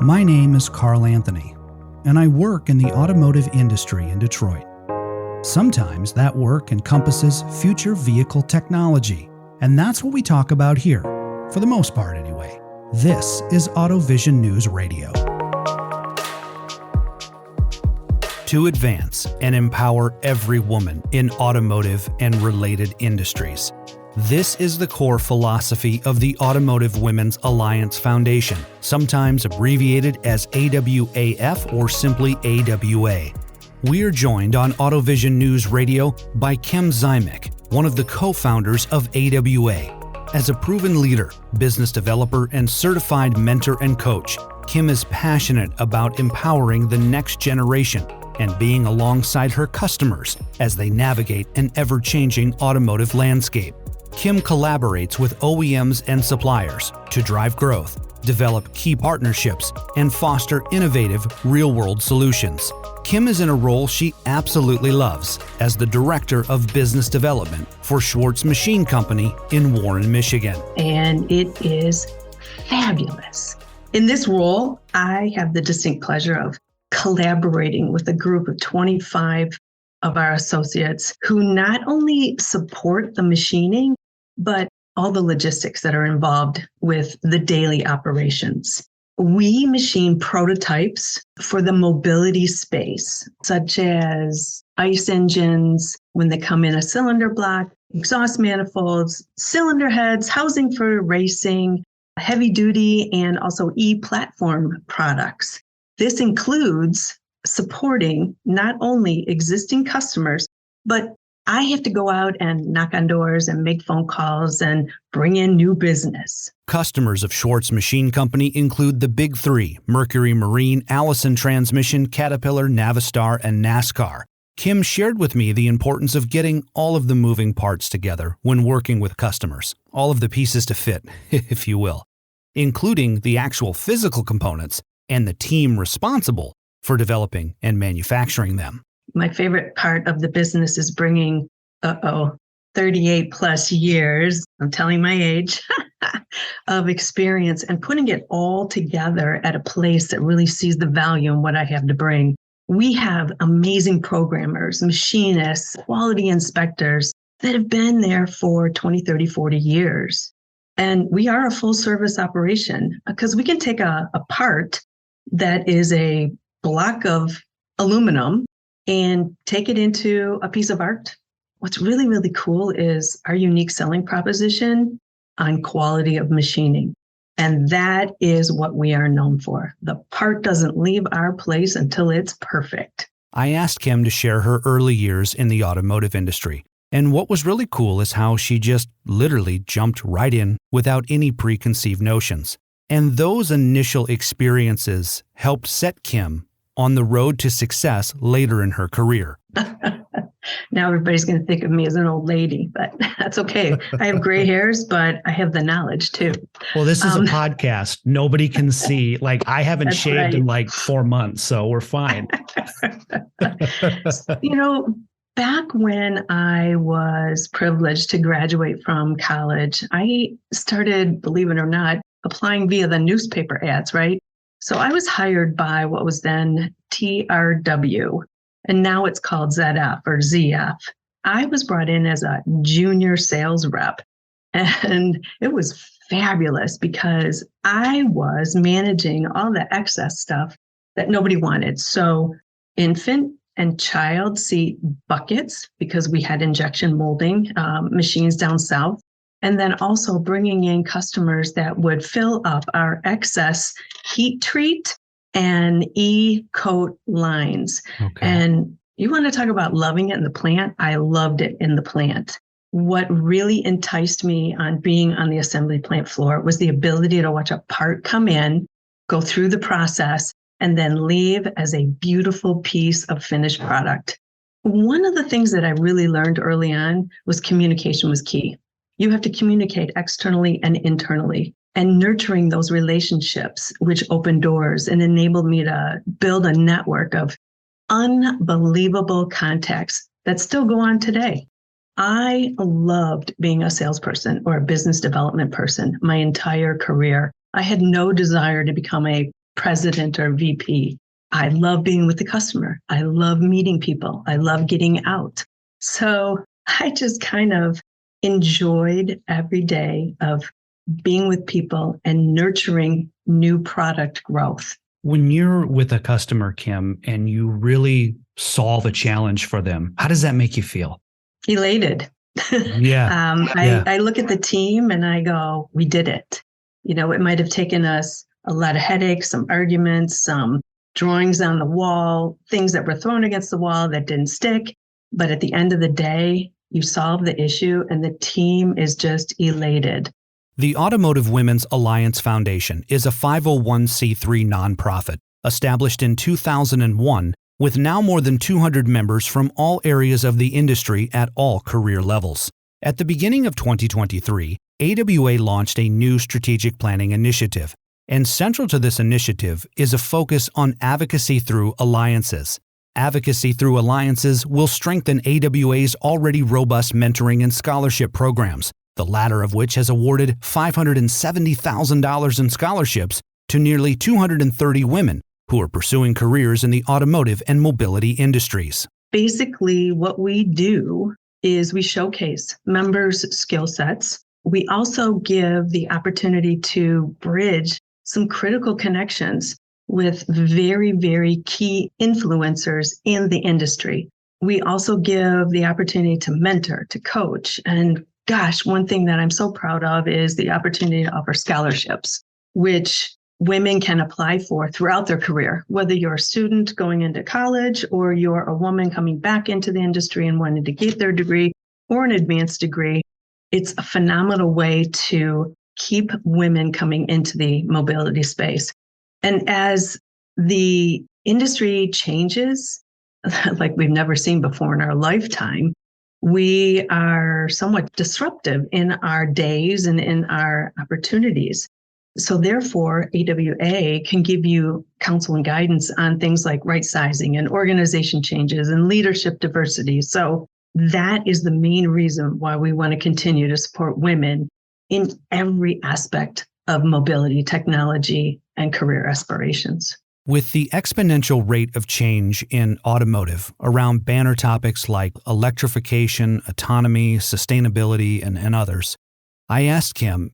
My name is Carl Anthony, and I work in the automotive industry in Detroit. Sometimes that work encompasses future vehicle technology, and that's what we talk about here, for the most part anyway. This is AutoVision News Radio. To advance and empower every woman in automotive and related industries. This is the core philosophy of the Automotive Women's Alliance Foundation, sometimes abbreviated as AWAF or simply AWA. We are joined on AutoVision News Radio by Kim Ziomek, one of the co-founders of AWA. As a proven leader, business developer, and certified mentor and coach, Kim is passionate about empowering the next generation and being alongside her customers as they navigate an ever-changing automotive landscape. Kim collaborates with OEMs and suppliers to drive growth, develop key partnerships, and foster innovative real-world solutions. Kim is in a role she absolutely loves as the Director of Business Development for Schwartz Machine Company in Warren, Michigan. And it is fabulous. In this role, I have the distinct pleasure of collaborating with a group of 25 of our associates who not only support the machining, but all the logistics that are involved with the daily operations. We machine prototypes for the mobility space, such as ICE engines when they come in a cylinder block, exhaust manifolds, cylinder heads, housing for racing, heavy duty, and also e-platform products. This includes supporting not only existing customers, but I have to go out and knock on doors and make phone calls and bring in new business. Customers of Schwartz Machine Company include the Big Three: Mercury Marine, Allison Transmission, Caterpillar, Navistar, and NASCAR. Kim shared with me the importance of getting all of the moving parts together when working with customers, all of the pieces to fit, if you will, including the actual physical components and the team responsible for developing and manufacturing them. My favorite part of the business is bringing, 38 plus years, I'm telling my age, of experience and putting it all together at a place that really sees the value in what I have to bring. We have amazing programmers, machinists, quality inspectors that have been there for 20, 30, 40 years. And we are a full service operation because we can take a part that is a block of aluminum and take it into a piece of art. What's really, really cool is our unique selling proposition on quality of machining. And that is what we are known for. The part doesn't leave our place until it's perfect. I asked Kim to share her early years in the automotive industry. And what was really cool is how she just literally jumped right in without any preconceived notions. And those initial experiences helped set Kim on the road to success later in her career. Now everybody's going to think of me as an old lady, but that's okay. I have gray hairs, but I have the knowledge too. Well, this is a podcast. Nobody can see. Like, I haven't shaved in like 4 months, so we're fine. Back when I was privileged to graduate from college, I started, believe it or not, applying via the newspaper ads, right? So I was hired by what was then TRW, and now it's called ZF or ZF. I was brought in as a junior sales rep, and it was fabulous because I was managing all the excess stuff that nobody wanted. So infant and child seat buckets, because we had injection molding machines down south. And then also bringing in customers that would fill up our excess heat treat and e-coat lines. Okay. And you want to talk about loving it in the plant? I loved it in the plant. What really enticed me on being on the assembly plant floor was the ability to watch a part come in, go through the process, and then leave as a beautiful piece of finished product. One of the things that I really learned early on was communication was key. You have to communicate externally and internally, and nurturing those relationships, which opened doors and enabled me to build a network of unbelievable contacts that still go on today. I loved being a salesperson or a business development person my entire career. I had no desire to become a president or VP. I love being with the customer. I love meeting people. I love getting out. So I just kind of enjoyed every day of being with people and nurturing new product growth. When you're with a customer, Kim, and you really solve a challenge for them, how does that make you feel? Elated. Yeah. I look at the team and I go, we did it. It might have taken us a lot of headaches, some arguments, some drawings on the wall, things that were thrown against the wall that didn't stick. But at the end of the day, you solve the issue and the team is just elated. The Automotive Women's Alliance Foundation is a 501c3 nonprofit established in 2001 with now more than 200 members from all areas of the industry at all career levels. At the beginning of 2023, AWA launched a new strategic planning initiative, and central to this initiative is a focus on advocacy through alliances. Advocacy Through Alliances will strengthen AWA's already robust mentoring and scholarship programs, the latter of which has awarded $570,000 in scholarships to nearly 230 women who are pursuing careers in the automotive and mobility industries. Basically, what we do is we showcase members' skill sets. We also give the opportunity to bridge some critical connections with very, very key influencers in the industry. We also give the opportunity to mentor, to coach. And gosh, one thing that I'm so proud of is the opportunity to offer scholarships, which women can apply for throughout their career, whether you're a student going into college or you're a woman coming back into the industry and wanting to get their degree or an advanced degree. It's a phenomenal way to keep women coming into the mobility space. And as the industry changes, like we've never seen before in our lifetime, we are somewhat disruptive in our days and in our opportunities. So therefore, AWA can give you counsel and guidance on things like right sizing and organization changes and leadership diversity. So that is the main reason why we want to continue to support women in every aspect of mobility, technology, and career aspirations. With the exponential rate of change in automotive around banner topics like electrification, autonomy, sustainability, and others, I asked Kim,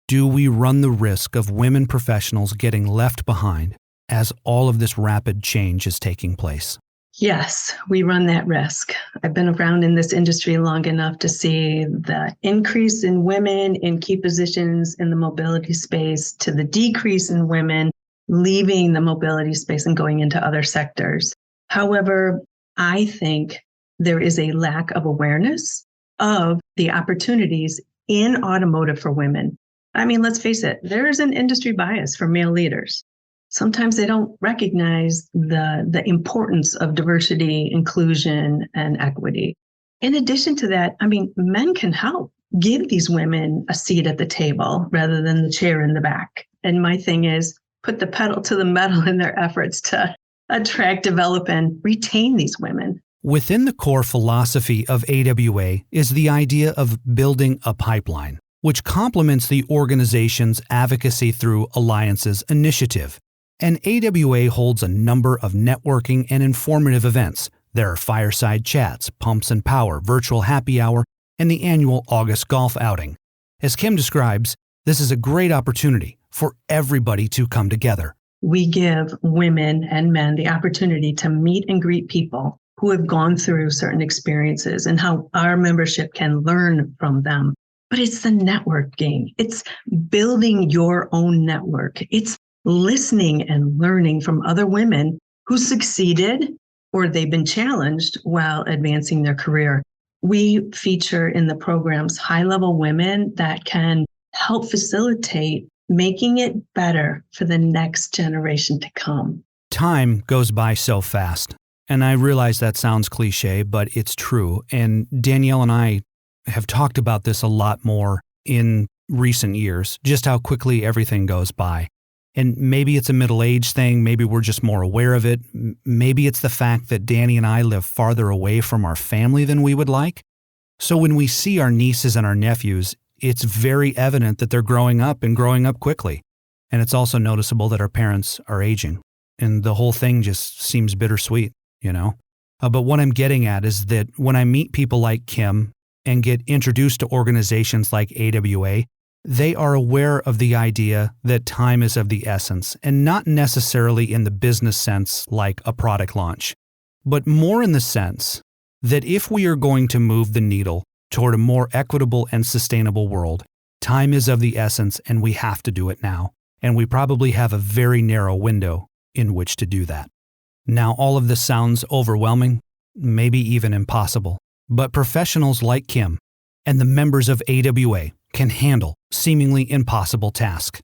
do we run the risk of women professionals getting left behind as all of this rapid change is taking place? Yes, we run that risk. I've been around in this industry long enough to see the increase in women in key positions in the mobility space to the decrease in women leaving the mobility space and going into other sectors. However, I think there is a lack of awareness of the opportunities in automotive for women. I mean, let's face it, there is an industry bias for male leaders. Sometimes they don't recognize the importance of diversity, inclusion, and equity. In addition to that, I mean, men can help give these women a seat at the table rather than the chair in the back. And my thing is put the pedal to the metal in their efforts to attract, develop, and retain these women. Within the core philosophy of AWA is the idea of building a pipeline, which complements the organization's Advocacy Through Alliances initiative. And AWA holds a number of networking and informative events. There are fireside chats, pumps and power, virtual happy hour, and the annual August golf outing. As Kim describes, this is a great opportunity for everybody to come together. We give women and men the opportunity to meet and greet people who have gone through certain experiences and how our membership can learn from them. But it's the networking. It's building your own network. It's listening and learning from other women who succeeded or they've been challenged while advancing their career. We feature in the programs high-level women that can help facilitate making it better for the next generation to come. Time goes by so fast, and I realize that sounds cliche, but it's true. And Danielle and I have talked about this a lot more in recent years, just how quickly everything goes by. And maybe it's a middle-age thing. Maybe we're just more aware of it. Maybe it's the fact that Danny and I live farther away from our family than we would like. So when we see our nieces and our nephews, it's very evident that they're growing up and growing up quickly. And it's also noticeable that our parents are aging. And the whole thing just seems bittersweet, But what I'm getting at is that when I meet people like Kim and get introduced to organizations like AWA, they are aware of the idea that time is of the essence, and not necessarily in the business sense like a product launch, but more in the sense that if we are going to move the needle toward a more equitable and sustainable world, time is of the essence and we have to do it now. And we probably have a very narrow window in which to do that. Now, all of this sounds overwhelming, maybe even impossible, but professionals like Kim and the members of AWA can handle seemingly impossible tasks.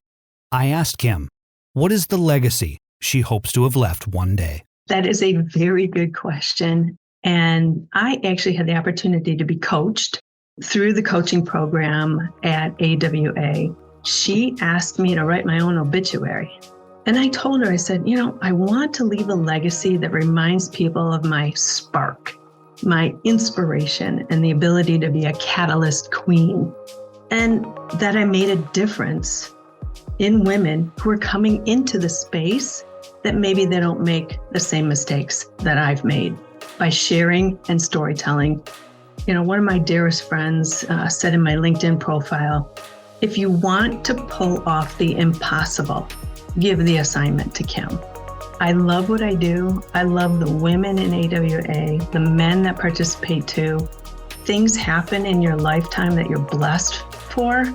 I asked Kim, what is the legacy she hopes to have left one day? That is a very good question. And I actually had the opportunity to be coached through the coaching program at AWA. She asked me to write my own obituary. And I told her, I said, I want to leave a legacy that reminds people of my spark, my inspiration, and the ability to be a catalyst queen. And that I made a difference in women who are coming into the space that maybe they don't make the same mistakes that I've made by sharing and storytelling. One of my dearest friends said in my LinkedIn profile, if you want to pull off the impossible, give the assignment to Kim. I love what I do. I love the women in AWA, the men that participate too. Things happen in your lifetime that you're blessed for.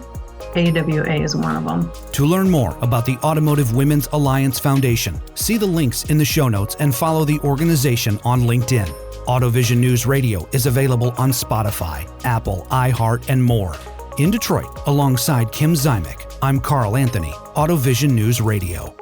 AWA is one of them. To learn more about the Automotive Women's Alliance Foundation, see the links in the show notes and follow the organization on LinkedIn. AutoVision News Radio is available on Spotify, Apple, iHeart, and more. In Detroit, alongside Kim Ziomek, I'm Carl Anthony, AutoVision News Radio.